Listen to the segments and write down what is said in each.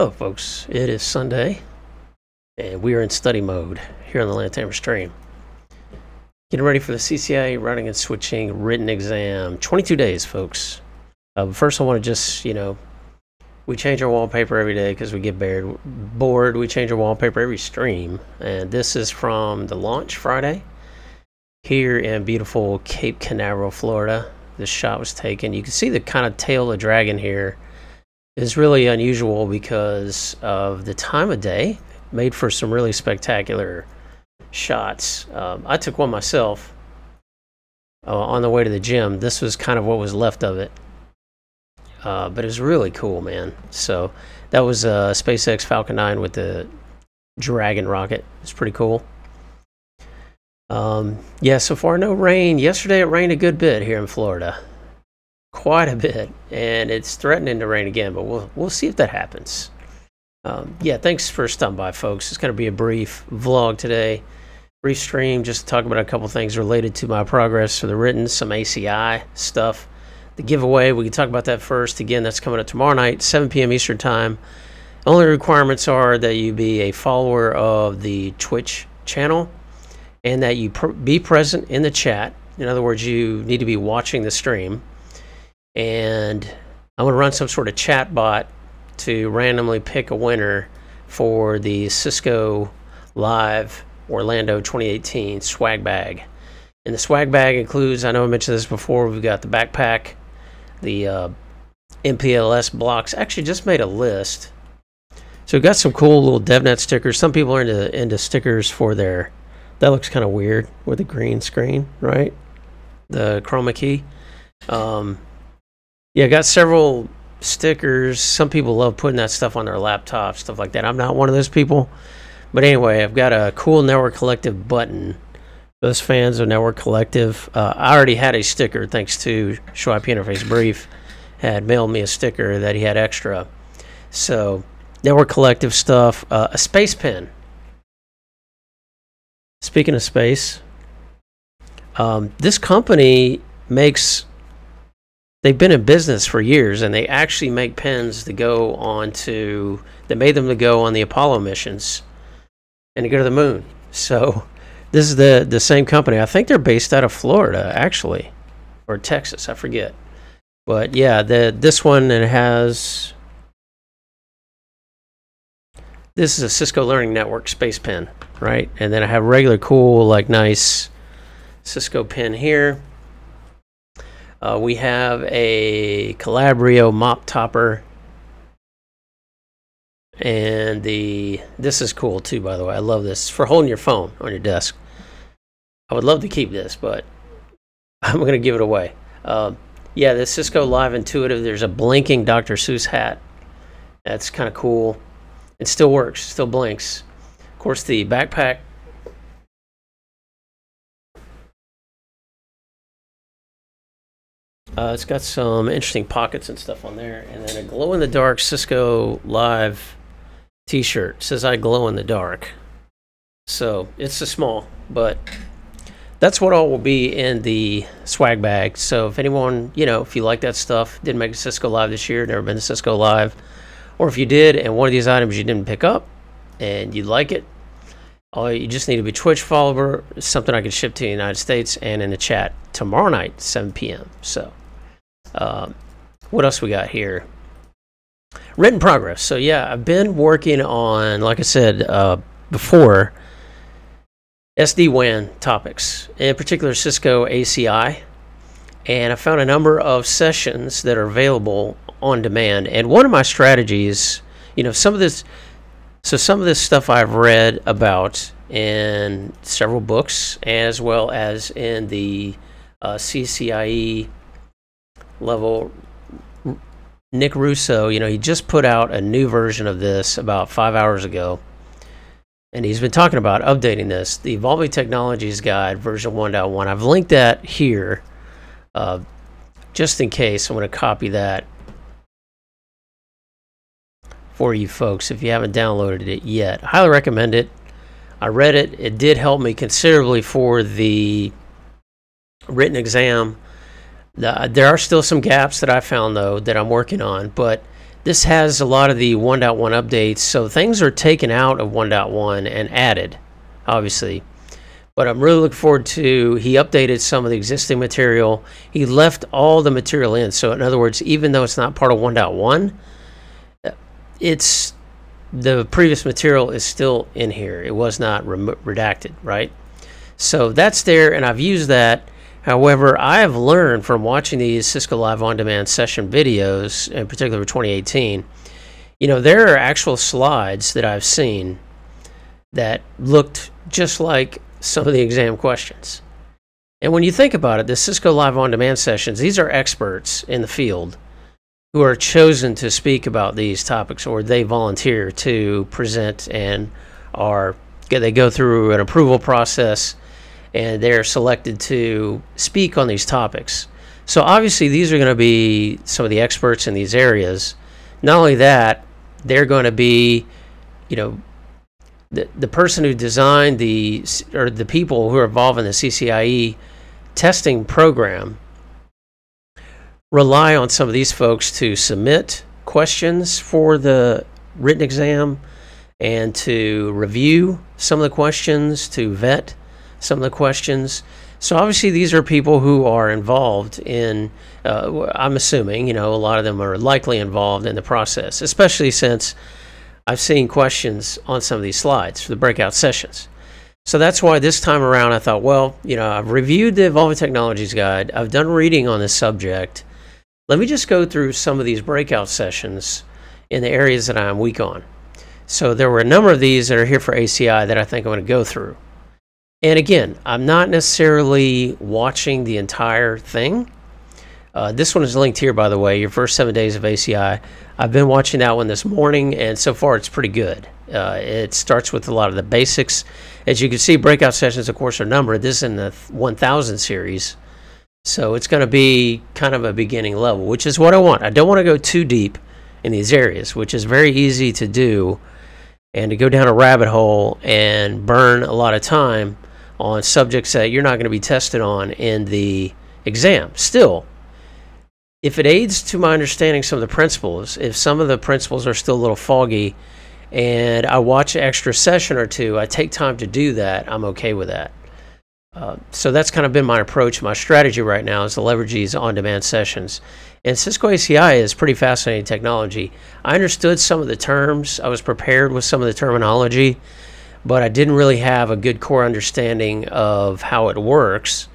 Hello folks, it is Sunday and we are in study mode here on the Lantamer stream. Getting ready for the CCIE routing and switching written exam. 22 days folks. First I want to just, we change our wallpaper every day because we get bored. We change our wallpaper every stream, and this is from the launch Friday here in beautiful Cape Canaveral, Florida. This shot was taken. You can see the kind of tail of dragon here is really unusual because of the time of day. Made for some really spectacular shots. I took one myself on the way to the gym. This was kind of what was left of it, but it was really cool, man. So that was a SpaceX Falcon 9 with the Dragon rocket. It's pretty cool. Yeah, so far no rain. Yesterday it rained a good bit here in Florida. Quite a bit, and it's threatening to rain again, but we'll see if that happens. Yeah, thanks for stopping by, folks. It's going to be a brief vlog today, brief stream, just to talk about a couple things related to my progress for the written, some ACI stuff, the giveaway. We can talk about that first. Again, that's coming up tomorrow night, 7 p.m. Eastern time. Only requirements are that you be a follower of the Twitch channel and that you be present in the chat. In other words, you need to be watching the stream. And I'm going to run some sort of chat bot to randomly pick a winner for the Cisco Live Orlando 2018 swag bag. And the swag bag includes, I know I mentioned this before, we've got the backpack, the mpls blocks. Actually just made a list. So we've got some cool little DevNet stickers. Some people are into stickers for their, that looks kind of weird with the green screen, right? The chroma key. Yeah, I got several stickers. Some people love putting that stuff on their laptops, stuff like that. I'm not one of those people. But anyway, I've got a cool Network Collective button. Those fans of Network Collective, I already had a sticker thanks to Show IP Interface Brief. Had mailed me a sticker that he had extra. So, Network Collective stuff. A space pen. Speaking of space, this company makes... They've been in business for years, and they actually make pens to go on to... They made them to go on the Apollo missions and to go to the moon. So this is the same company. I think they're based out of Florida, actually, or Texas. I forget. But yeah, this one, it has... This is a Cisco Learning Network space pen, right? And then I have regular cool, like nice Cisco pen here. We have a Calabrio mop topper, and this is cool too, by the way. I love this. It's for holding your phone on your desk. I would love to keep this, but I'm going to give it away. Yeah, the Cisco Live Intuitive. There's a blinking Dr. Seuss hat. That's kind of cool. It still works, still blinks. Of course, the backpack. It's got some interesting pockets and stuff on there, and then a glow-in-the-dark Cisco Live t-shirt. It says I glow in the dark. So it's a small, but that's what all will be in the swag bag. So if anyone, if you like that stuff, didn't make a Cisco Live this year, never been to Cisco Live, or if you did and one of these items you didn't pick up and you like it, you just need to be a Twitch follower. It's something I can ship to the United States and in the chat tomorrow night, 7 p.m. So what else we got here? Written progress. So yeah, I've been working on, like I said before, SD-WAN topics, in particular Cisco ACI, and I found a number of sessions that are available on demand. And one of my strategies, some of this stuff I've read about in several books, as well as in the CCIE level. Nick Russo, he just put out a new version of this about 5 hours ago, and he's been talking about updating this, the Evolving Technologies Guide version 1.1. I've linked that here just in case. I'm going to copy that for you folks if you haven't downloaded it yet. I highly recommend it. I read it. It did help me considerably for the written exam. There are still some gaps that I found, though, that I'm working on, but This has a lot of the 1.1 updates, so things are taken out of 1.1 and added, obviously. But I'm really looking forward to, he updated some of the existing material. He left all the material in. So in other words, even though it's not part of 1.1, it's the previous material is still in here. It was not redacted, right? So that's there, and I've used that. However, I have learned from watching these Cisco Live On Demand session videos, in particular 2018, you know, there are actual slides that I've seen that looked just like some of the exam questions. And when you think about it, the Cisco Live On Demand sessions, these are experts in the field who are chosen to speak about these topics, or they volunteer to present and they go through an approval process and they're selected to speak on these topics. So obviously these are going to be some of the experts in these areas. Not only that, they're going to be, you know, the person who designed the people who are involved in the CCIE testing program rely on some of these folks to submit questions for the written exam and to review some of the questions, to vet some of the questions. So obviously these are people who are involved in, I'm assuming, you know, a lot of them are likely involved in the process, especially since I've seen questions on some of these slides for the breakout sessions. So that's why this time around I thought, well, you know, I've reviewed the Evolving Technologies Guide. I've done reading on this subject. Let me just go through some of these breakout sessions in the areas that I'm weak on. So there were a number of these that are here for ACI that I think I'm going to go through. And again, I'm not necessarily watching the entire thing. This one is linked here, by the way, your first 7 days of ACI. I've been watching that one this morning, and so far it's pretty good. It starts with a lot of the basics. As you can see, breakout sessions, of course, are numbered. This is in the 1000 series. So it's going to be kind of a beginning level, which is what I want. I don't want to go too deep in these areas, which is very easy to do, and to go down a rabbit hole and burn a lot of time on subjects that you're not going to be tested on in the exam. Still, if it aids to my understanding some of the principles, if some of the principles are still a little foggy, and I watch an extra session or two, I take time to do that, I'm okay with that. So that's kind of been my approach. My strategy right now is to leverage these on-demand sessions. And Cisco ACI is pretty fascinating technology. I understood some of the terms. I was prepared with some of the terminology, but I didn't really have a good core understanding of how it works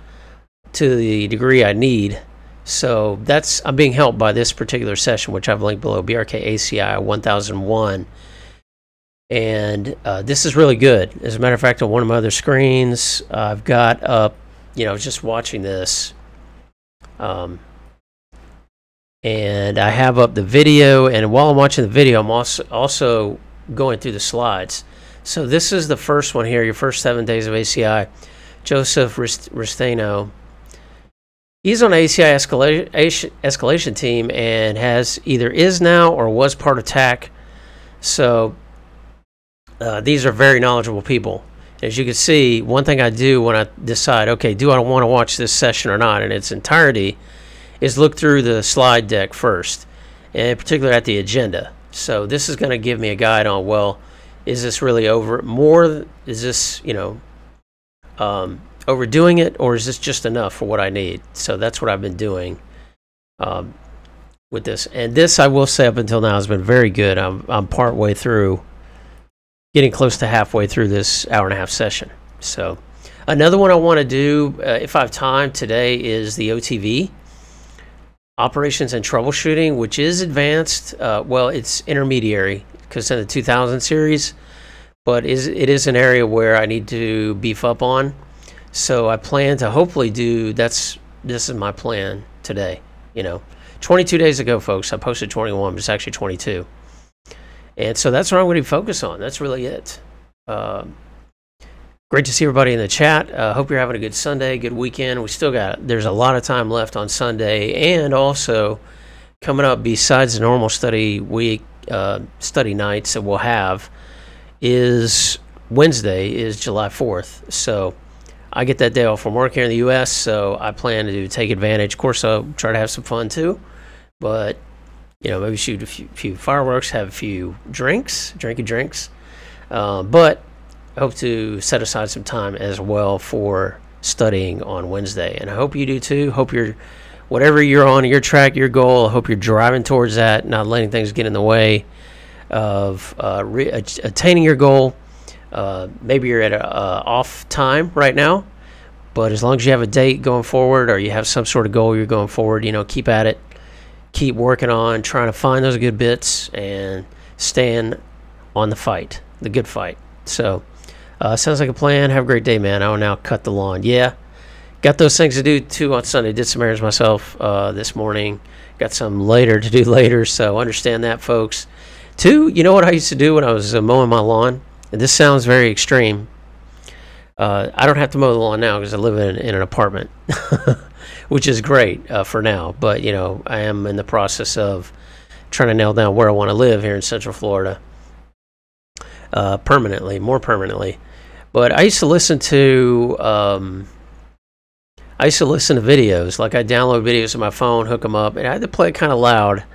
to the degree I need. So I'm being helped by this particular session, which I've linked below, BRKACI-1001. And this is really good. As a matter of fact, on one of my other screens, I've got up, you know, I was just watching this. And I have up the video, and while I'm watching the video, I'm also going through the slides. So this is the first one here, your first 7 days of ACI. Joseph Ristano. He's on ACI escalation team and is now or was part of TAC. So these are very knowledgeable people. As you can see, one thing I do when I decide, okay, do I want to watch this session or not in its entirety, is look through the slide deck first, and in particular at the agenda. So this is going to give me a guide on, well, is this really is this, you know, overdoing it, or is this just enough for what I need? So that's what I've been doing with this. And this, I will say, up until now has been very good. I'm part way through, getting close to halfway through this hour-and-a-half session. So another one I want to do, if I have time today, is the OTV Operations and Troubleshooting, which is advanced. Well, it's intermediary because in the 2000 series, but it is an area where I need to beef up on. So I plan to hopefully do, this is my plan today. You know, 22 days ago, folks, I posted 21, but it's actually 22. And so that's what I'm going to focus on. That's really it. Great to see everybody in the chat. Hope you're having a good Sunday, good weekend. There's a lot of time left on Sunday, and also coming up besides the normal study week, study nights that we'll have, is Wednesday is July 4th. So I get that day off from work here in the U.S., so I plan to take advantage. Of course, I'll try to have some fun too, but maybe shoot a few fireworks, have a few drinky drinks. But I hope to set aside some time as well for studying on Wednesday, and I hope you do too. Hope whatever you're on, your track, your goal, I hope you're driving towards that, not letting things get in the way of attaining your goal. Maybe you're at a off time right now, but as long as you have a date going forward, or you have some sort of goal you're going forward, keep at it, keep working on trying to find those good bits and staying on the good fight. So sounds like a plan. Have a great day, man. I will now cut the lawn. Yeah, got those things to do too on Sunday. Did some errands myself this morning. Got some later to do later, so understand that, folks. Two, you know what I used to do when I was mowing my lawn? And this sounds very extreme. I don't have to mow the lawn now because I live in an apartment, which is great for now. But, I am in the process of trying to nail down where I want to live here in Central Florida more permanently. But I used to listen to videos. Like, I download videos on my phone, hook them up, and I had to play it kind of loud.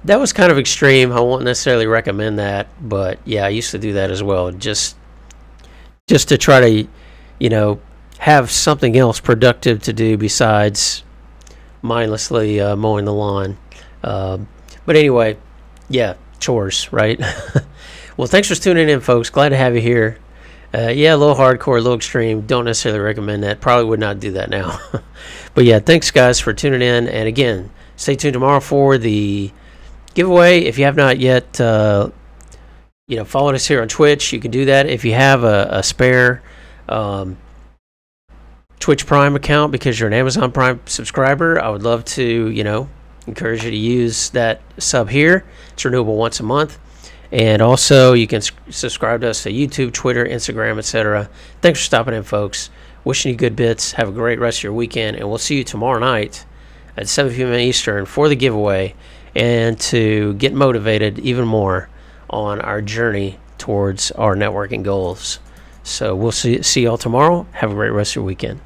That was kind of extreme. I won't necessarily recommend that, but yeah, I used to do that as well, just to try to, have something else productive to do besides mindlessly mowing the lawn. But anyway, yeah, chores, right? Well, thanks for tuning in, folks. Glad to have you here. Yeah, a little hardcore, a little extreme. Don't necessarily recommend that. Probably would not do that now. But yeah, thanks, guys, for tuning in. And again, stay tuned tomorrow for the giveaway. If you have not yet followed us here on Twitch, you can do that. If you have a spare Twitch Prime account because you're an Amazon Prime subscriber, I would love to encourage you to use that sub here. It's renewable once a month. And also you can subscribe to us to YouTube, Twitter, Instagram, etc. Thanks for stopping in, folks. Wishing you good bits. Have a great rest of your weekend, and we'll see you tomorrow night at 7 p.m. Eastern for the giveaway, and to get motivated even more on our journey towards our networking goals. So we'll see y'all tomorrow. Have a great rest of your weekend.